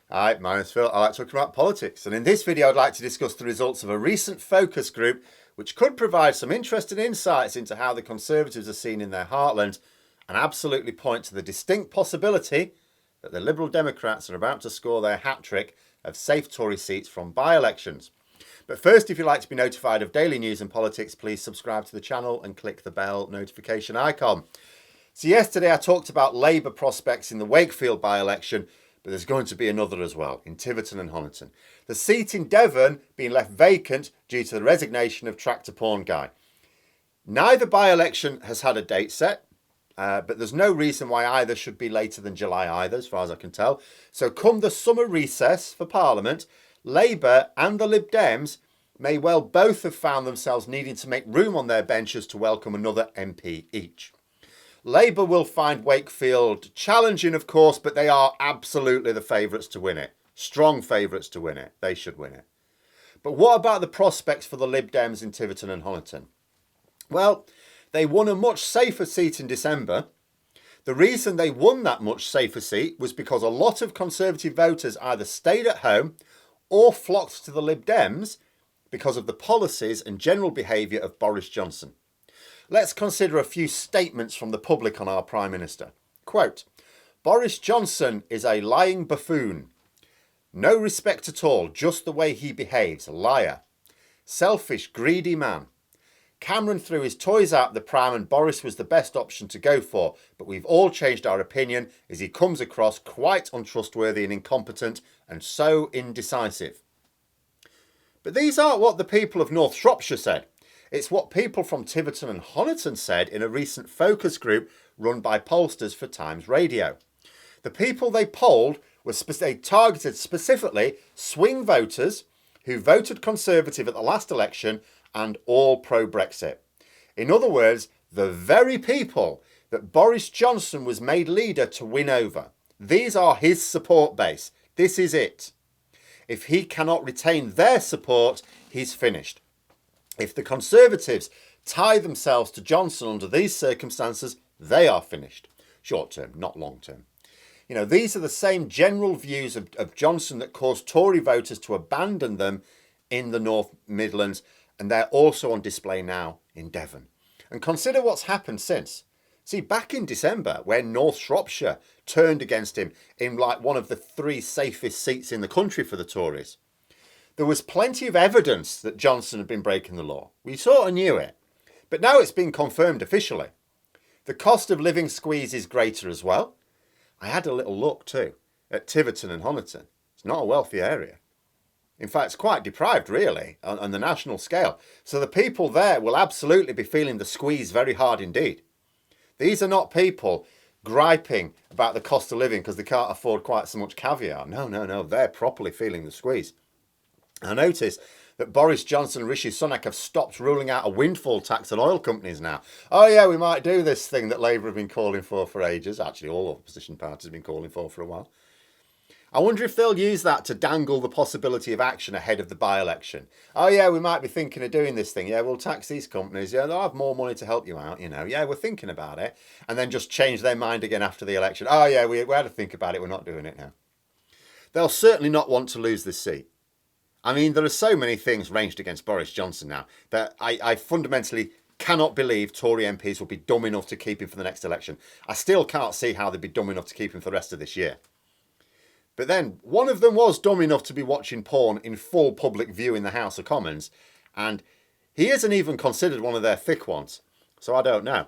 Hi, my name's Phil. I like talking about politics, and in this video I'd like to discuss the results of a recent focus group which could provide some interesting insights into how the Conservatives are seen in their heartland and absolutely point to the distinct possibility that the Liberal Democrats are about to score their hat-trick of safe Tory seats from by-elections. But first, if you'd like to be notified of daily news and politics, please subscribe to the channel and click the bell notification icon. So yesterday I talked about Labour prospects in the Wakefield by-election, but there's going to be another as well, in Tiverton and Honiton. The seat in Devon being left vacant due to the resignation of tractor porn guy. Neither by-election has had a date set, but there's no reason why either should be later than July either, as far as I can tell. So come the summer recess for Parliament, Labour and the Lib Dems may well both have found themselves needing to make room on their benches to welcome another MP each. Labour will find Wakefield challenging, of course, but they are absolutely the favourites to win it. Strong favourites to win it. They should win it. But what about the prospects for the Lib Dems in Tiverton and Honiton? Well, they won a much safer seat in December. The reason they won that much safer seat was because a lot of Conservative voters either stayed at home or flocked to the Lib Dems because of the policies and general behaviour of Boris Johnson. Let's consider a few statements from the public on our Prime Minister. Quote, Boris Johnson is a lying buffoon. No respect at all, just the way he behaves, liar. Selfish, greedy man. Cameron threw his toys out the pram and Boris was the best option to go for, but we've all changed our opinion as he comes across quite untrustworthy and incompetent and so indecisive. But these aren't what the people of North Shropshire said. It's what people from Tiverton and Honiton said in a recent focus group run by pollsters for Times Radio. The people they polled they targeted specifically swing voters who voted Conservative at the last election and all pro-Brexit. In other words, the very people that Boris Johnson was made leader to win over. These are his support base. This is it. If he cannot retain their support, he's finished. If the Conservatives tie themselves to Johnson under these circumstances, they are finished. Short term, not long term. You know, these are the same general views of Johnson that caused Tory voters to abandon them in the North Midlands, and they're also on display now in Devon. And consider what's happened since. See, back in December, when North Shropshire turned against him in like one of the three safest seats in the country for the Tories, there was plenty of evidence that Johnson had been breaking the law. We sort of knew it. But now it's been confirmed officially. The cost of living squeeze is greater as well. I had a little look too at Tiverton and Honiton. It's not a wealthy area. In fact, it's quite deprived really on the national scale. So the people there will absolutely be feeling the squeeze very hard indeed. These are not people griping about the cost of living because they can't afford quite so much caviar. No. They're properly feeling the squeeze. I notice that Boris Johnson and Rishi Sunak have stopped ruling out a windfall tax on oil companies now. Oh yeah, we might do this thing that Labour have been calling for ages. Actually, all opposition parties have been calling for a while. I wonder if they'll use that to dangle the possibility of action ahead of the by-election. Oh yeah, we might be thinking of doing this thing. Yeah, we'll tax these companies. Yeah, they'll have more money to help you out, you know. Yeah, we're thinking about it. And then just change their mind again after the election. Oh yeah, we had to think about it. We're not doing it now. They'll certainly not want to lose this seat. I mean, there are so many things ranged against Boris Johnson now that I fundamentally cannot believe Tory MPs will be dumb enough to keep him for the next election. I still can't see how they'd be dumb enough to keep him for the rest of this year. But then one of them was dumb enough to be watching porn in full public view in the House of Commons, and he isn't even considered one of their thick ones. So I don't know.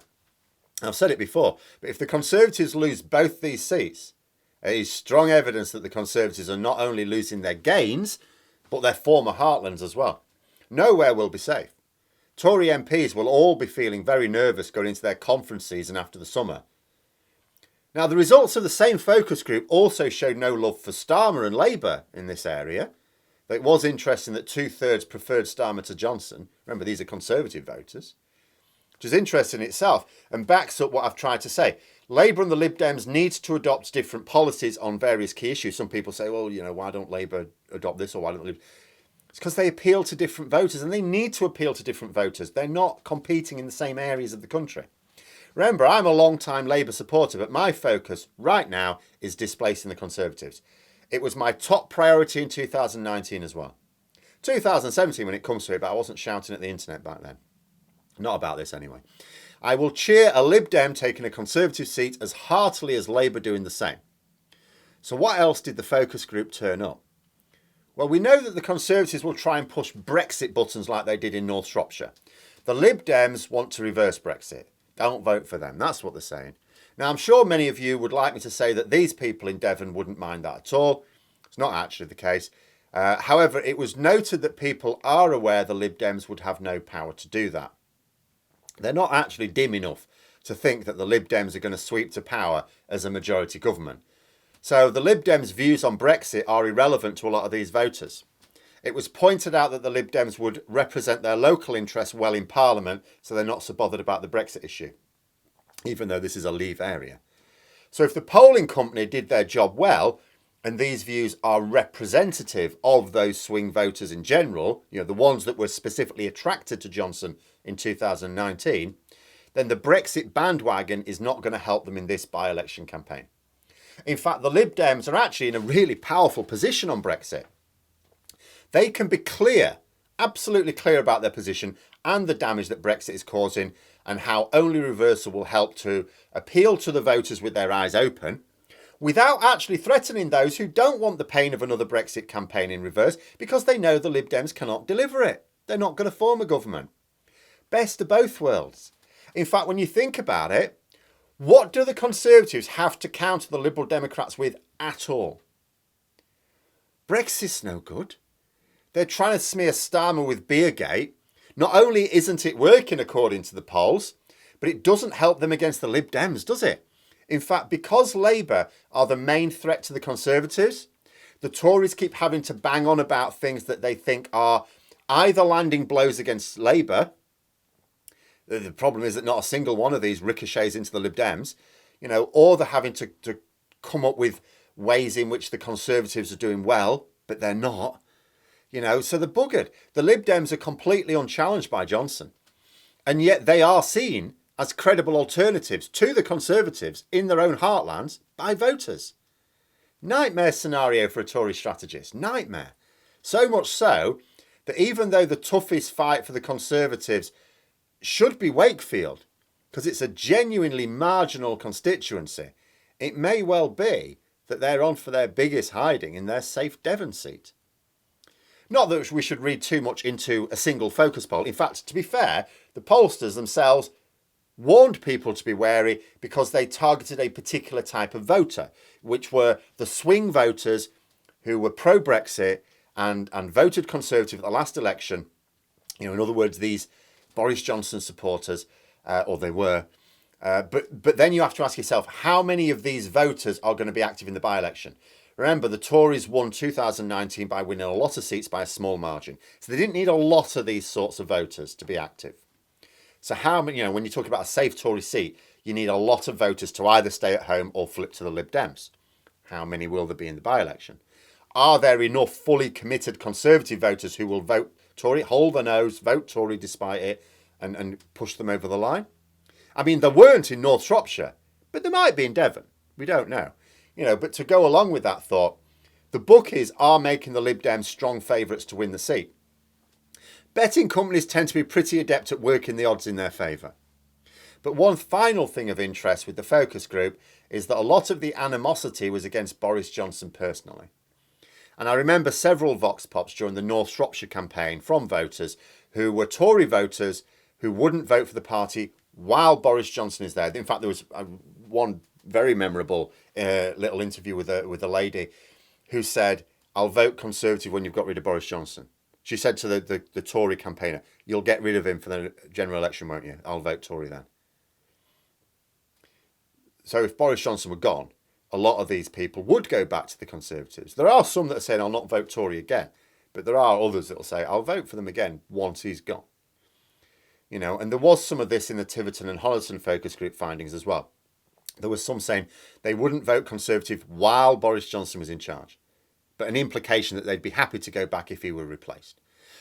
I've said it before, but if the Conservatives lose both these seats, it is strong evidence that the Conservatives are not only losing their gains, but their former heartlands as well. Nowhere will be safe. Tory MPs will all be feeling very nervous going into their conference season after the summer. Now, the results of the same focus group also showed no love for Starmer and Labour in this area. It was interesting that 2/3 preferred Starmer to Johnson. Remember, these are Conservative voters, which is interesting in itself and backs up what I've tried to say. Labour and the Lib Dems need to adopt different policies on various key issues. Some people say, well, you know, why don't Labour adopt this or why don't Lib? It's because they appeal to different voters and they need to appeal to different voters. They're not competing in the same areas of the country. Remember, I'm a long-time Labour supporter, but my focus right now is displacing the Conservatives. It was my top priority in 2019 as well. 2017 when it comes to it, but I wasn't shouting at the internet back then. Not about this anyway. I will cheer a Lib Dem taking a Conservative seat as heartily as Labour doing the same. So what else did the focus group turn up? Well, we know that the Conservatives will try and push Brexit buttons like they did in North Shropshire. The Lib Dems want to reverse Brexit. Don't vote for them. That's what they're saying. Now, I'm sure many of you would like me to say that these people in Devon wouldn't mind that at all. It's not actually the case. However, it was noted that people are aware the Lib Dems would have no power to do that. They're not actually dim enough to think that the Lib Dems are going to sweep to power as a majority government. So the Lib Dems' views on Brexit are irrelevant to a lot of these voters. It was pointed out that the Lib Dems would represent their local interests well in Parliament, so they're not so bothered about the Brexit issue, even though this is a Leave area. So if the polling company did their job well, and these views are representative of those swing voters in general, you know, the ones that were specifically attracted to Johnson in 2019, then the Brexit bandwagon is not going to help them in this by-election campaign. In fact, the Lib Dems are actually in a really powerful position on Brexit. They can be clear, absolutely clear about their position and the damage that Brexit is causing and how only reversal will help to appeal to the voters with their eyes open without actually threatening those who don't want the pain of another Brexit campaign in reverse because they know the Lib Dems cannot deliver it. They're not going to form a government. Best of both worlds. In fact, when you think about it, what do the Conservatives have to counter the Liberal Democrats with at all? Brexit's no good. They're trying to smear Starmer with Beergate. Not only isn't it working according to the polls, but it doesn't help them against the Lib Dems, does it? In fact, because Labour are the main threat to the Conservatives, the Tories keep having to bang on about things that they think are either landing blows against Labour. The problem is that not a single one of these ricochets into the Lib Dems, you know, or they're having to come up with ways in which the Conservatives are doing well, but they're not. You know, so they're buggered. The Lib Dems are completely unchallenged by Johnson. And yet they are seen as credible alternatives to the Conservatives in their own heartlands by voters. Nightmare scenario for a Tory strategist. Nightmare. So much so that even though the toughest fight for the Conservatives should be Wakefield, because it's a genuinely marginal constituency, it may well be that they're on for their biggest hiding in their safe Devon seat. Not that we should read too much into a single focus poll. In fact, to be fair, the pollsters themselves warned people to be wary because they targeted a particular type of voter, which were the swing voters who were pro-Brexit and voted Conservative at the last election. You know, in other words, these Boris Johnson supporters, or they were. But then you have to ask yourself, how many of these voters are going to be active in the by-election? Remember, the Tories won 2019 by winning a lot of seats by a small margin. So they didn't need a lot of these sorts of voters to be active. So how many, you know, when you talk about a safe Tory seat, you need a lot of voters to either stay at home or flip to the Lib Dems. How many will there be in the by-election? Are there enough fully committed Conservative voters who will vote Tory, hold their nose, vote Tory despite it, and push them over the line? I mean, there weren't in North Shropshire, but there might be in Devon. We don't know. You know, but to go along with that thought, the bookies are making the Lib Dems strong favourites to win the seat. Betting companies tend to be pretty adept at working the odds in their favour. But one final thing of interest with the focus group is that a lot of the animosity was against Boris Johnson personally. And I remember several vox pops during the North Shropshire campaign from voters who were Tory voters who wouldn't vote for the party while Boris Johnson is there. In fact, there was one very memorable little interview with a lady who said, "I'll vote Conservative when you've got rid of Boris Johnson." She said to the Tory campaigner, "You'll get rid of him for the general election, won't you? I'll vote Tory then." So if Boris Johnson were gone, a lot of these people would go back to the Conservatives. There are some that are saying, "I'll not vote Tory again." But there are others that will say, "I'll vote for them again once he's gone." You know, and there was some of this in the Tiverton and Holliston focus group findings as well. There was some saying they wouldn't vote Conservative while Boris Johnson was in charge, but an implication that they'd be happy to go back if he were replaced.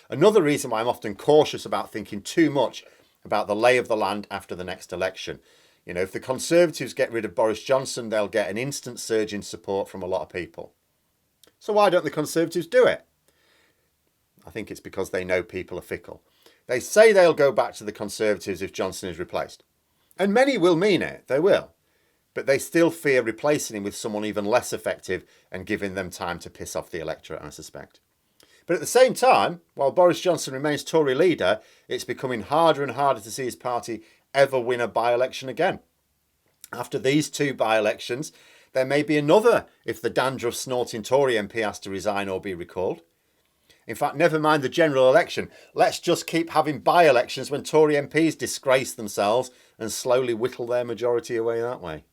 Another reason why I'm often cautious about thinking too much about the lay of the land after the next election. You know, if the Conservatives get rid of Boris Johnson, they'll get an instant surge in support from a lot of people. So why don't the Conservatives do it? I think it's because they know people are fickle. They say they'll go back to the Conservatives if Johnson is replaced. And many will mean it, they will. But they still fear replacing him with someone even less effective and giving them time to piss off the electorate, I suspect. But at the same time, while Boris Johnson remains Tory leader, it's becoming harder and harder to see his party ever win a by-election again. After these 2 by-elections, there may be another if the dandruff-snorting Tory MP has to resign or be recalled. In fact, never mind the general election. Let's just keep having by-elections when Tory MPs disgrace themselves and slowly whittle their majority away that way.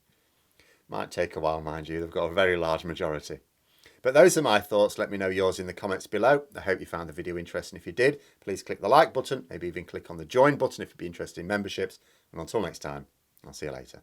Might take a while, mind you. They've got a very large majority. But those are my thoughts. Let me know yours in the comments below. I hope you found the video interesting. If you did, please click the like button. Maybe even click on the join button if you'd be interested in memberships. And until next time, I'll see you later.